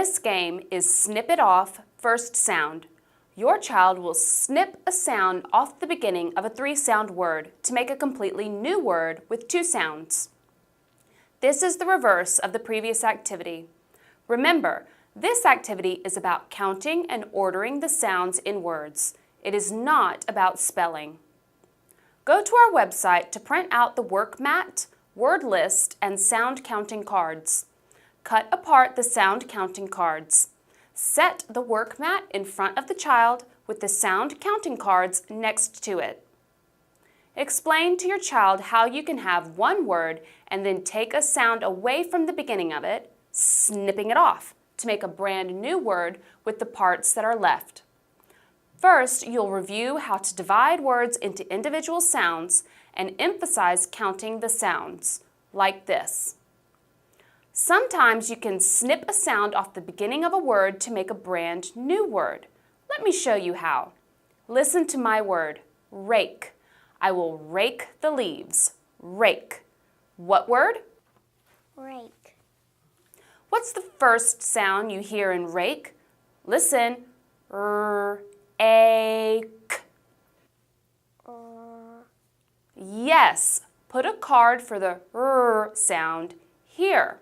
This game is Snip It Off, first sound. Your child will snip a sound off the beginning of a 3-sound word to make a completely new word with 2 sounds. This is the reverse of the previous activity. Remember, this activity is about counting and ordering the sounds in words. It is not about spelling. Go to our website to print out the work mat, word list, and sound counting cards. Cut apart the sound counting cards. Set the work mat in front of the child with the sound counting cards next to it. Explain to your child how you can have one word and then take a sound away from the beginning of it, snipping it off, to make a brand new word with the parts that are left. First, you'll review how to divide words into individual sounds and emphasize counting the sounds, like this. Sometimes you can snip a sound off the beginning of a word to make a brand new word. Let me show you how. Listen to my word, rake. I will rake the leaves. Rake. What word? Rake. What's the first sound you hear in rake? Listen. Ache. Yes, put a card for the r sound here.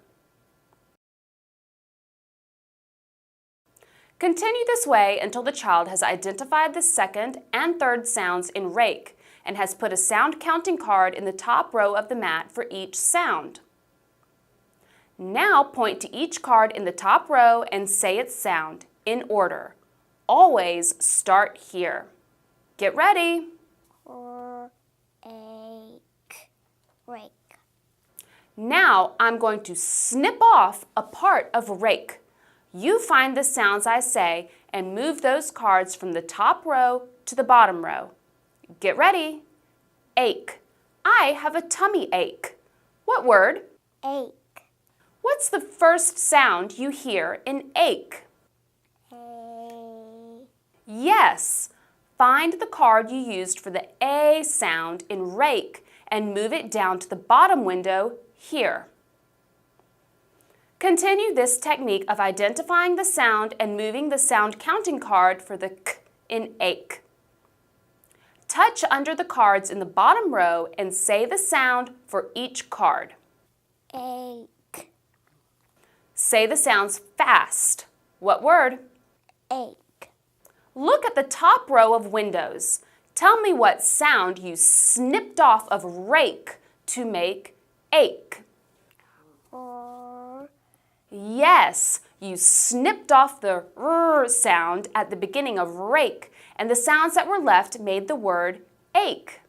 Continue this way until the child has identified the second and third sounds in rake and has put a sound counting card in the top row of the mat for each sound. Now point to each card in the top row and say its sound in order. Always start here. Get ready. Ache. Rake. Now I'm going to snip off a part of rake. You find the sounds I say and move those cards from the top row to the bottom row. Get ready. Ache. I have a tummy ache. What word? Ache. What's the first sound you hear in ache? A. Yes. Find the card you used for the A sound in rake and move it down to the bottom window here. Continue this technique of identifying the sound and moving the sound counting card for the k in ache. Touch under the cards in the bottom row and say the sound for each card. Ache. Say the sounds fast. What word? Ache. Look at the top row of windows. Tell me what sound you snipped off of rake to make ache. Yes, you snipped off the r sound at the beginning of rake, and the sounds that were left made the word ache.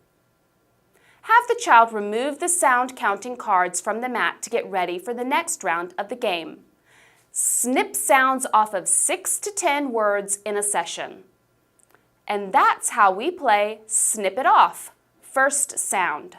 Have the child remove the sound counting cards from the mat to get ready for the next round of the game. Snip sounds off of 6 to 10 words in a session. And that's how we play Snip It Off, first sound.